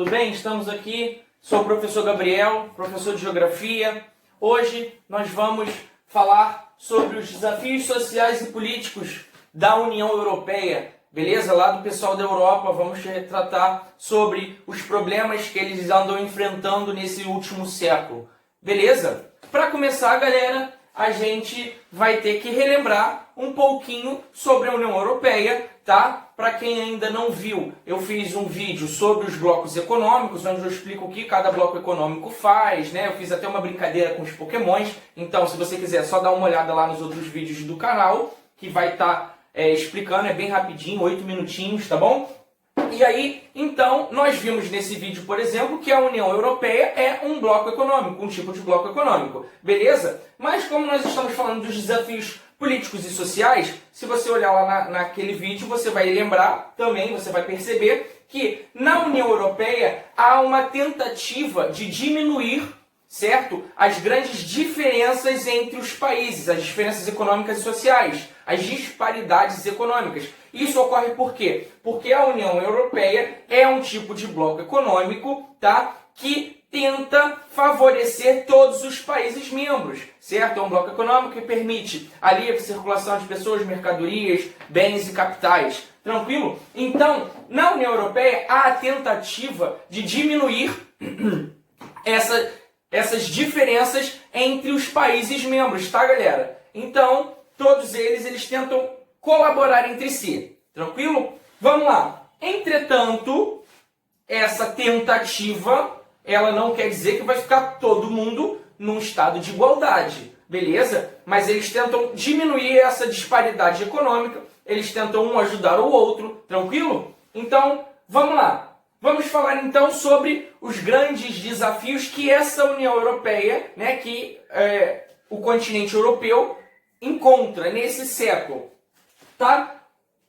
tudo bem? Estamos aqui, sou o professor Gabriel, professor de Geografia. Hoje nós vamos falar sobre os desafios sociais e políticos da União Europeia, beleza? Lá do pessoal da Europa, vamos tratar sobre os problemas que eles andam enfrentando nesse último século, beleza? Para começar, galera, a gente vai ter que relembrar um pouquinho sobre a União Europeia, tá? Para quem ainda não viu, eu fiz um vídeo sobre os blocos econômicos, onde eu explico o que cada bloco econômico faz, né? Eu fiz até uma brincadeira com os pokémons, então se você quiser só dar uma olhada lá nos outros vídeos do canal, que vai estar explicando, é bem rapidinho, 8 minutinhos, tá bom? E aí, então, nós vimos nesse vídeo, por exemplo, que a União Europeia é um bloco econômico, um tipo de bloco econômico, beleza? Mas como nós estamos falando dos desafios políticos e sociais, se você olhar lá naquele vídeo, você vai lembrar também, você vai perceber que na União Europeia há uma tentativa de diminuir, certo, as grandes diferenças entre os países, as diferenças econômicas e sociais, as disparidades econômicas. Isso ocorre por quê? Porque a União Europeia é um tipo de bloco econômico, tá, que tenta favorecer todos os países membros, certo? É um bloco econômico que permite a livre circulação de pessoas, mercadorias, bens e capitais. Tranquilo? Então, na União Europeia há a tentativa de diminuir essas diferenças entre os países membros, tá, galera? Então, todos eles tentam colaborar entre si. Tranquilo? Vamos lá. Entretanto, essa tentativa, ela não quer dizer que vai ficar todo mundo num estado de igualdade, beleza? Mas eles tentam diminuir essa disparidade econômica, eles tentam um ajudar o outro, tranquilo? Então, vamos lá. Vamos falar então sobre os grandes desafios que essa União Europeia, né, que o continente europeu encontra nesse século, tá?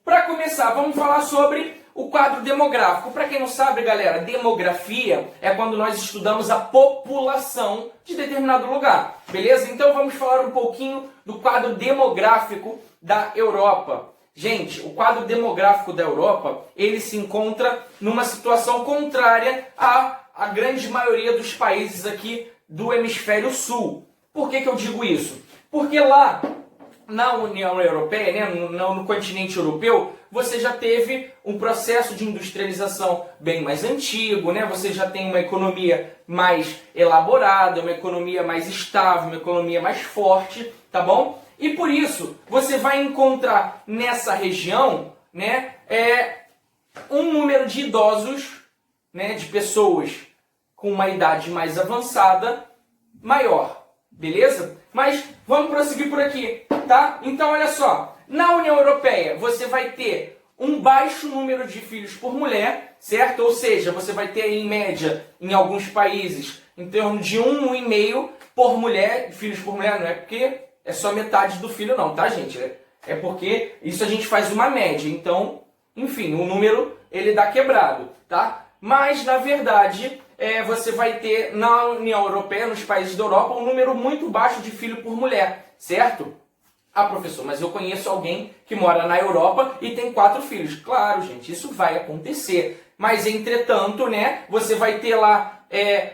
Para começar, vamos falar sobre o quadro demográfico. Para quem não sabe, galera, demografia é quando nós estudamos a população de determinado lugar, beleza? Então vamos falar um pouquinho do quadro demográfico da Europa. Gente, o quadro demográfico da Europa, ele se encontra numa situação contrária à grande maioria dos países aqui do hemisfério sul. Por que eu digo isso? Porque lá na União Europeia, né, no continente europeu, você já teve um processo de industrialização bem mais antigo, né? Você já tem uma economia mais elaborada, uma economia mais estável, uma economia mais forte, tá bom? E por isso, você vai encontrar nessa região, né, um número de idosos, né, de pessoas com uma idade mais avançada, maior, beleza? Mas vamos prosseguir por aqui, tá? Então, olha só, na União Europeia você vai ter um baixo número de filhos por mulher, certo? Ou seja, você vai ter em média, em alguns países, em torno de 1,5 por mulher, filhos por mulher, não é porque é só metade do filho não, tá, gente? É porque isso a gente faz uma média, então, enfim, o número ele dá quebrado, tá? Mas, na verdade, você vai ter na União Europeia, nos países da Europa, um número muito baixo de filho por mulher, certo? Ah, professor, mas eu conheço alguém que mora na Europa e tem 4 filhos. Claro, gente, isso vai acontecer. Mas, entretanto, né, você vai ter lá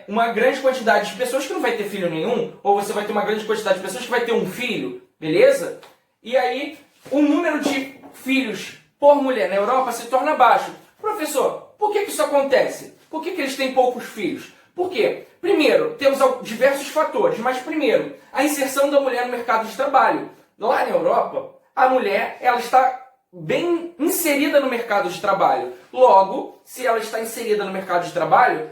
uma grande quantidade de pessoas que não vai ter filho nenhum, ou você vai ter uma grande quantidade de pessoas que vai ter um filho, beleza? E aí, o número de filhos por mulher na Europa se torna baixo. Professor, por que isso acontece? Por que eles têm poucos filhos? Por quê? Primeiro, temos diversos fatores, mas primeiro, a inserção da mulher no mercado de trabalho. Lá na Europa, a mulher ela está bem inserida no mercado de trabalho. Logo, se ela está inserida no mercado de trabalho,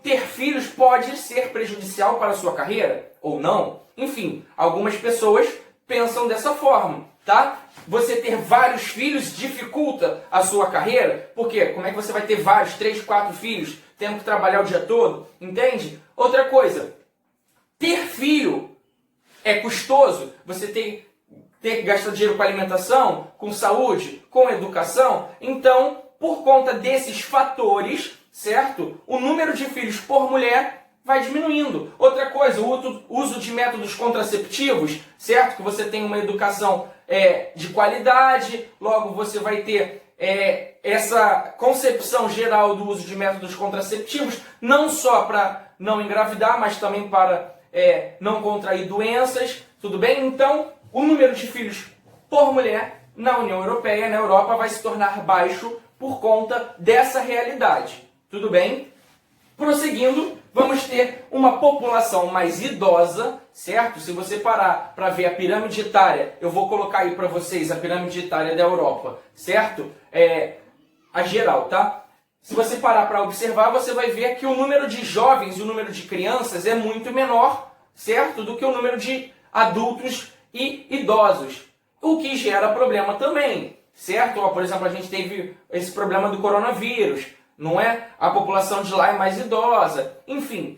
ter filhos pode ser prejudicial para a sua carreira ou não. Enfim, algumas pessoas pensam dessa forma, tá? Você ter vários filhos dificulta a sua carreira. Por quê? Como é que você vai ter vários, 3, 4 filhos, tendo que trabalhar o dia todo? Entende? Outra coisa, ter filho é custoso. Você tem que gastar dinheiro com alimentação, com saúde, com educação. Então, por conta desses fatores, certo? O número de filhos por mulher vai diminuindo. Outra coisa, o uso de métodos contraceptivos, certo? Que você tem uma educação de qualidade, logo você vai ter essa concepção geral do uso de métodos contraceptivos, não só para não engravidar, mas também para não contrair doenças, tudo bem? Então, o número de filhos por mulher na União Europeia, na Europa, vai se tornar baixo por conta dessa realidade, tudo bem? Prosseguindo, vamos ter uma população mais idosa, certo? Se você parar para ver a pirâmide etária, eu vou colocar aí para vocês a pirâmide etária da Europa, certo? A geral, tá? Se você parar para observar, você vai ver que o número de jovens e o número de crianças é muito menor, certo? Do que o número de adultos e idosos, o que gera problema também, certo? Por exemplo, a gente teve esse problema do coronavírus, não é? A população de lá é mais idosa. Enfim,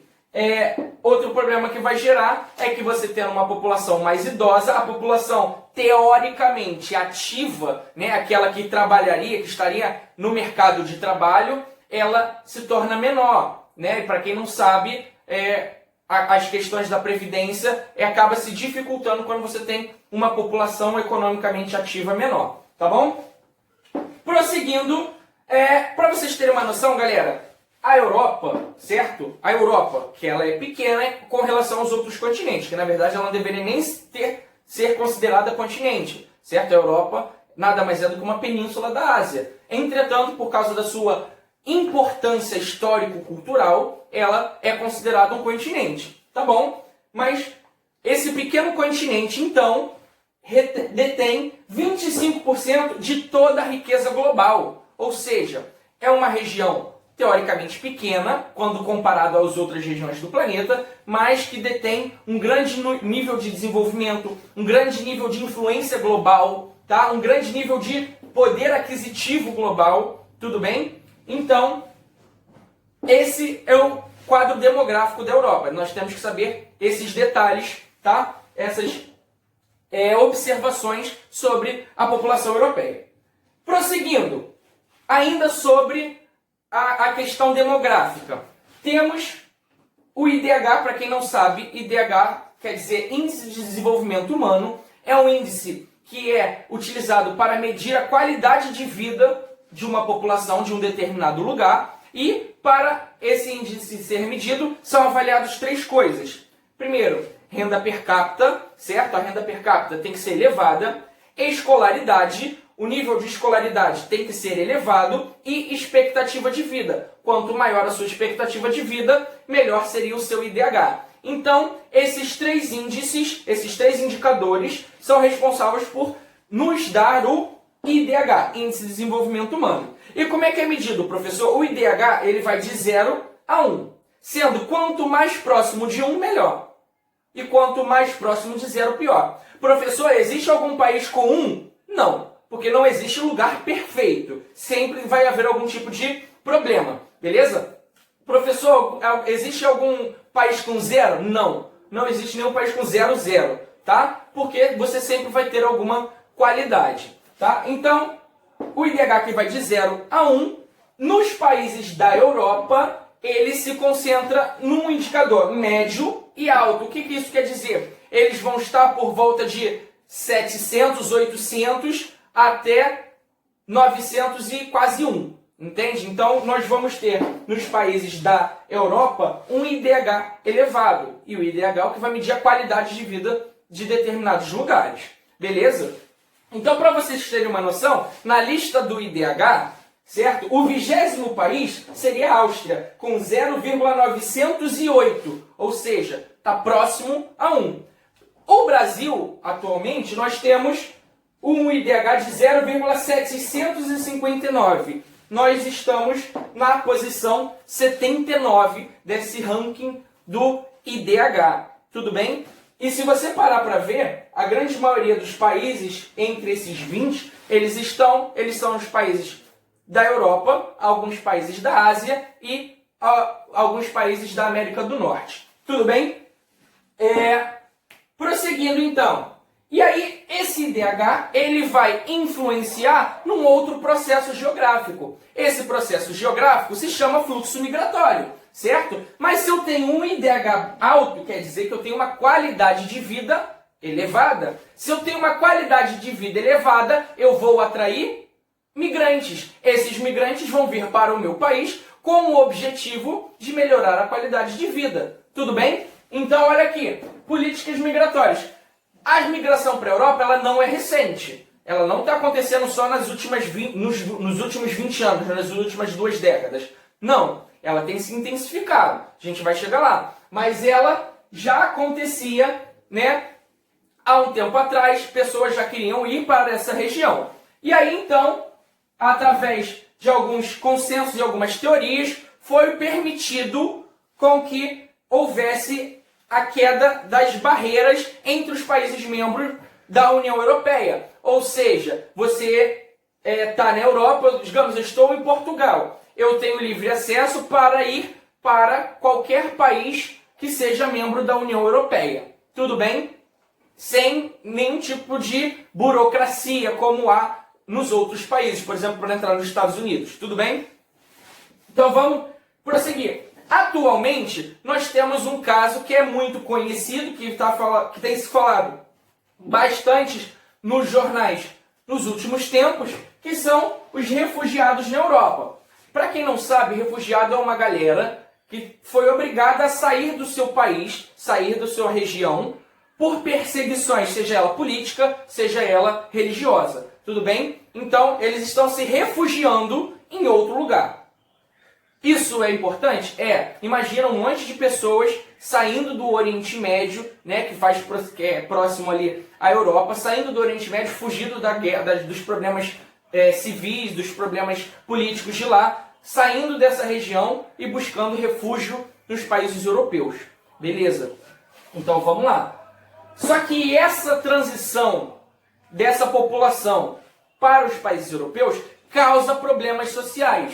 outro problema que vai gerar é que você tendo uma população mais idosa, a população teoricamente ativa, né, aquela que trabalharia, que estaria no mercado de trabalho, ela se torna menor, né? E para quem não sabe, as questões da previdência acaba se dificultando quando você tem uma população economicamente ativa menor, tá bom? Prosseguindo, para vocês terem uma noção, galera, a Europa, certo? A Europa, que ela é pequena com relação aos outros continentes, que na verdade ela não deveria nem ser considerada continente, certo? A Europa nada mais é do que uma península da Ásia. Entretanto, por causa da sua importância histórico-cultural, ela é considerada um continente, tá bom? Mas esse pequeno continente, então, detém 25% de toda a riqueza global. Ou seja, é uma região teoricamente pequena, quando comparado às outras regiões do planeta, mas que detém um grande nível de desenvolvimento, um grande nível de influência global, tá? Um grande nível de poder aquisitivo global, tudo bem? Então, esse é o quadro demográfico da Europa. Nós temos que saber esses detalhes, tá? Essas observações sobre a população europeia. Prosseguindo, ainda sobre a questão demográfica. Temos o IDH, para quem não sabe, IDH quer dizer Índice de Desenvolvimento Humano, é um índice que é utilizado para medir a qualidade de vida de uma população de um determinado lugar, e para esse índice ser medido, são avaliadas 3 coisas. Primeiro, renda per capita, certo? A renda per capita tem que ser elevada, escolaridade, o nível de escolaridade tem que ser elevado, e expectativa de vida. Quanto maior a sua expectativa de vida, melhor seria o seu IDH. Então, esses 3 índices, esses 3 indicadores, são responsáveis por nos dar o IDH, Índice de Desenvolvimento Humano. E como é que é medido, professor? O IDH ele vai de 0 a 1, sendo quanto mais próximo de 1, melhor. E quanto mais próximo de 0, pior. Professor, existe algum país com 1? Não, porque não existe lugar perfeito. Sempre vai haver algum tipo de problema, beleza? Professor, existe algum país com 0? Não, não existe nenhum país com 0, 0, tá? Porque você sempre vai ter alguma qualidade, tá? Então, o IDH que vai de 0 a 1, nos países da Europa, ele se concentra num indicador médio e alto. O que isso quer dizer? Eles vão estar por volta de 700, 800 até 900 e quase 1. Entende? Então, nós vamos ter nos países da Europa um IDH elevado. E o IDH é o que vai medir a qualidade de vida de determinados lugares. Beleza? Então, para vocês terem uma noção, na lista do IDH, certo? O 20º país seria a Áustria, com 0,908. Ou seja, está próximo a 1. O Brasil, atualmente, nós temos um IDH de 0,759. Nós estamos na posição 79 desse ranking do IDH. Tudo bem? E se você parar para ver, a grande maioria dos países, entre esses 20, eles são os países da Europa, alguns países da Ásia e alguns países da América do Norte. Tudo bem? Prosseguindo então. E aí, esse IDH, ele vai influenciar num outro processo geográfico. Esse processo geográfico se chama fluxo migratório, certo? Mas se eu tenho um IDH alto, quer dizer que eu tenho uma qualidade de vida elevada. Se eu tenho uma qualidade de vida elevada, eu vou atrair migrantes. Esses migrantes vão vir para o meu país com o objetivo de melhorar a qualidade de vida. Tudo bem? Então, olha aqui, políticas migratórias. A migração para a Europa ela não é recente. Ela não está acontecendo só nos últimos 20 anos, nas últimas 2 décadas. Não, ela tem se intensificado. A gente vai chegar lá. Mas ela já acontecia, né? Há um tempo atrás, pessoas já queriam ir para essa região. E aí, então, através de alguns consensos e algumas teorias, foi permitido com que houvesse a queda das barreiras entre os países membros da União Europeia. Ou seja, você está na Europa, digamos, eu estou em Portugal. Eu tenho livre acesso para ir para qualquer país que seja membro da União Europeia. Tudo bem? Sem nenhum tipo de burocracia como há nos outros países, por exemplo, para entrar nos Estados Unidos. Tudo bem? Então vamos prosseguir. Atualmente, nós temos um caso que é muito conhecido, que tem se falado bastante nos jornais nos últimos tempos, que são os refugiados na Europa. Para quem não sabe, refugiado é uma galera que foi obrigada a sair do seu país, sair da sua região, por perseguições, seja ela política, seja ela religiosa. Tudo bem? Então, eles estão se refugiando em outro lugar. Isso é importante? Imagina um monte de pessoas saindo do Oriente Médio, né, que é próximo ali à Europa, saindo do Oriente Médio, fugindo da guerra, dos problemas civis, dos problemas políticos de lá, saindo dessa região e buscando refúgio nos países europeus. Beleza? Então vamos lá. Só que essa transição dessa população para os países europeus causa problemas sociais.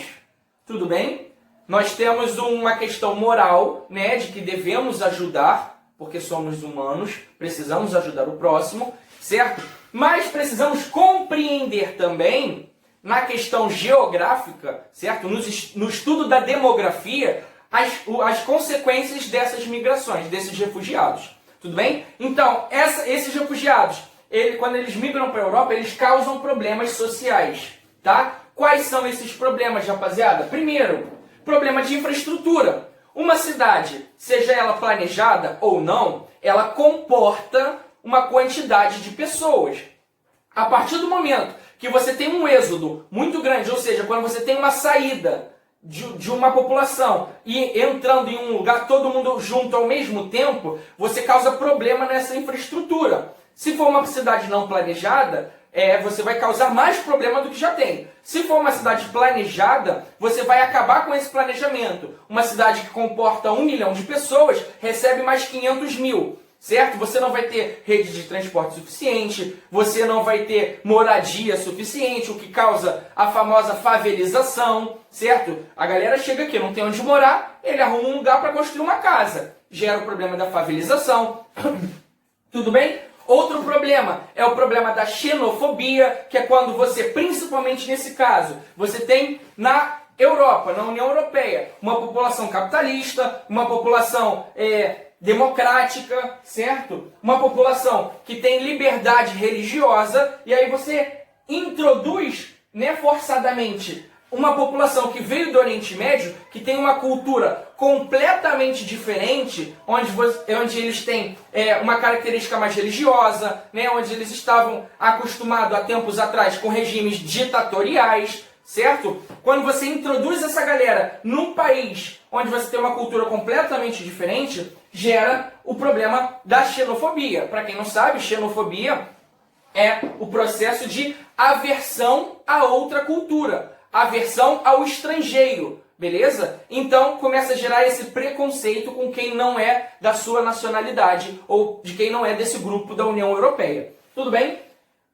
Tudo bem? Nós temos uma questão moral, né, de que devemos ajudar, porque somos humanos, precisamos ajudar o próximo, certo? Mas precisamos compreender também, na questão geográfica, certo? No estudo da demografia, as consequências dessas migrações, desses refugiados. Tudo bem? Então, esses refugiados, quando eles migram para a Europa, eles causam problemas sociais, tá? Quais são esses problemas, rapaziada? Primeiro, problema de infraestrutura. Uma cidade, seja ela planejada ou não, ela comporta uma quantidade de pessoas. A partir do momento que você tem um êxodo muito grande, ou seja, quando você tem uma saída de uma população e entrando em um lugar, todo mundo junto ao mesmo tempo, você causa problema nessa infraestrutura. Se for uma cidade não planejada, você vai causar mais problema do que já tem. Se for uma cidade planejada, você vai acabar com esse planejamento. Uma cidade que comporta 1 milhão de pessoas recebe mais 500 mil. Certo? Você não vai ter rede de transporte suficiente, você não vai ter moradia suficiente, o que causa a famosa favelização, certo? A galera chega aqui, não tem onde morar, ele arruma um lugar para construir uma casa. Gera o problema da favelização. Tudo bem? Outro problema é o problema da xenofobia, que é quando você, principalmente nesse caso, você tem na Europa, na União Europeia, uma população capitalista, uma população democrática, certo? Uma população que tem liberdade religiosa, e aí você introduz, né, forçadamente, uma população que veio do Oriente Médio, que tem uma cultura completamente diferente, onde eles têm uma característica mais religiosa, né, onde eles estavam acostumados há tempos atrás com regimes ditatoriais, certo? Quando você introduz essa galera num país onde você tem uma cultura completamente diferente, gera o problema da xenofobia. Para quem não sabe, xenofobia é o processo de aversão a outra cultura, aversão ao estrangeiro, beleza? Então começa a gerar esse preconceito com quem não é da sua nacionalidade ou de quem não é desse grupo da União Europeia. Tudo bem?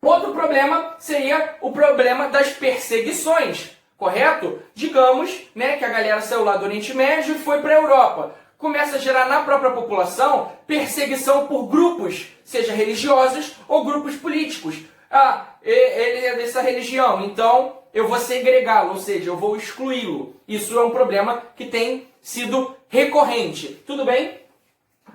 Outro problema seria o problema das perseguições, correto? Digamos, né, que a galera saiu lá do Oriente Médio e foi para a Europa. Começa a gerar na própria população perseguição por grupos, seja religiosos ou grupos políticos. Ah, ele é dessa religião, então eu vou segregá-lo, ou seja, eu vou excluí-lo. Isso é um problema que tem sido recorrente. Tudo bem?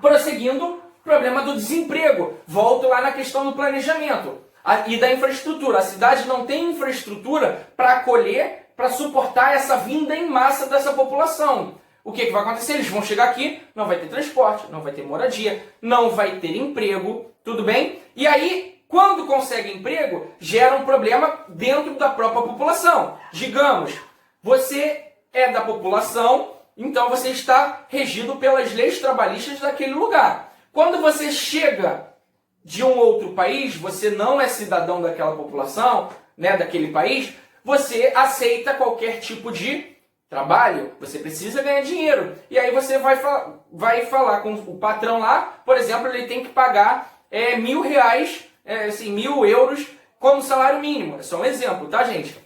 Prosseguindo, problema do desemprego. Volto lá na questão do planejamento. e da infraestrutura. A cidade não tem infraestrutura para acolher, para suportar essa vinda em massa dessa população. O que vai acontecer? Eles vão chegar aqui, não vai ter transporte, não vai ter moradia, não vai ter emprego, tudo bem? E aí, quando consegue emprego, gera um problema dentro da própria população. Digamos, você é da população, então você está regido pelas leis trabalhistas daquele lugar. Quando você chega de um outro país, você não é cidadão daquela população, né, daquele país, você aceita qualquer tipo de trabalho, você precisa ganhar dinheiro. E aí você vai falar com o patrão lá, por exemplo, ele tem que pagar R$1.000, assim, 1.000 euros como salário mínimo. É só um exemplo, tá, gente?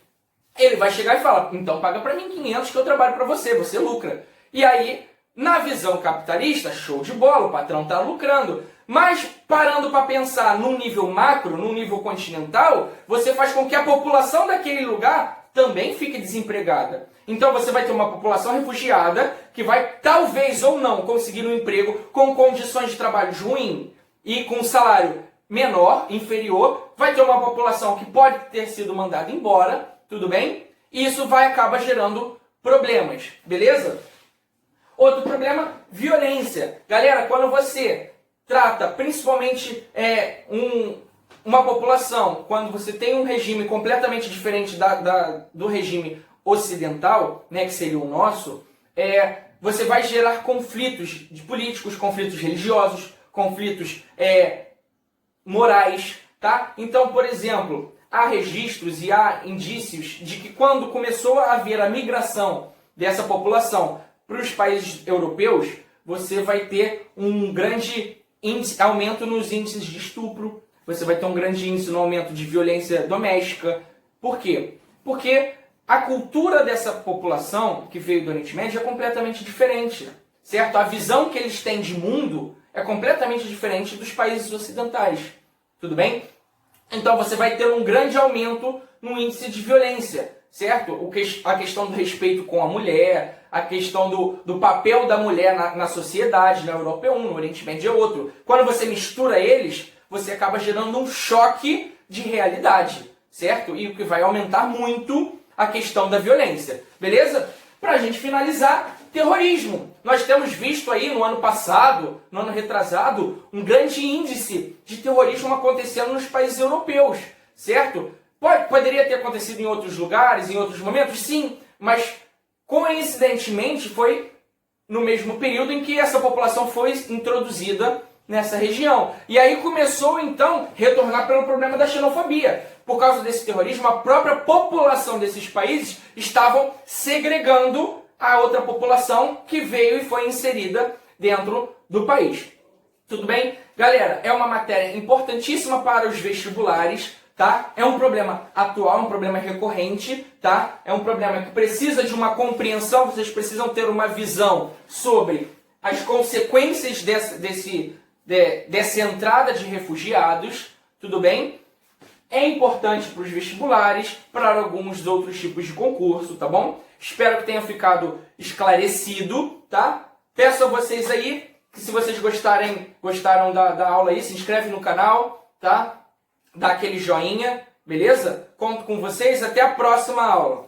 Ele vai chegar e falar, então paga para mim 500 que eu trabalho para você, você lucra. E aí, na visão capitalista, show de bola, o patrão está lucrando. Mas, parando para pensar num nível macro, num nível continental, você faz com que a população daquele lugar também fique desempregada. Então você vai ter uma população refugiada que vai, talvez ou não, conseguir um emprego com condições de trabalho ruins e com um salário menor, inferior. Vai ter uma população que pode ter sido mandada embora, tudo bem? E isso vai acabar gerando problemas, beleza? Outro problema, violência. Galera, quando você trata principalmente uma população, quando você tem um regime completamente diferente do regime ocidental, né, que seria o nosso, você vai gerar conflitos de políticos, conflitos religiosos, conflitos morais, tá? Então, por exemplo, há registros e há indícios de que quando começou a haver a migração dessa população para os países europeus, você vai ter um grande aumento nos índices de estupro, você vai ter um grande índice no aumento de violência doméstica. Por quê? Porque a cultura dessa população que veio do Oriente Médio é completamente diferente, certo? A visão que eles têm de mundo é completamente diferente dos países ocidentais, tudo bem? Então você vai ter um grande aumento no índice de violência, certo? A questão do respeito com a mulher, a questão do papel da mulher na sociedade, na Europa é um, no Oriente Médio é outro. Quando você mistura eles, você acaba gerando um choque de realidade, certo? E o que vai aumentar muito a questão da violência, beleza? Para a gente finalizar, terrorismo. Nós temos visto aí no ano passado, no ano retrasado, um grande índice de terrorismo acontecendo nos países europeus, certo? Poderia ter acontecido em outros lugares, em outros momentos, sim, mas coincidentemente foi no mesmo período em que essa população foi introduzida nessa região. E aí começou então a retornar pelo problema da xenofobia. Por causa desse terrorismo, a própria população desses países estavam segregando a outra população que veio e foi inserida dentro do país. Tudo bem? Galera, é uma matéria importantíssima para os vestibulares, tá? É um problema atual, um problema recorrente, tá? É um problema que precisa de uma compreensão, vocês precisam ter uma visão sobre as consequências dessa entrada de refugiados, tudo bem? É importante para os vestibulares, para alguns outros tipos de concurso, tá bom? Espero que tenha ficado esclarecido, tá? Peço a vocês aí, que se vocês gostaram da aula aí, se inscreve no canal, tá? Dá aquele joinha, beleza? Conto com vocês, até a próxima aula.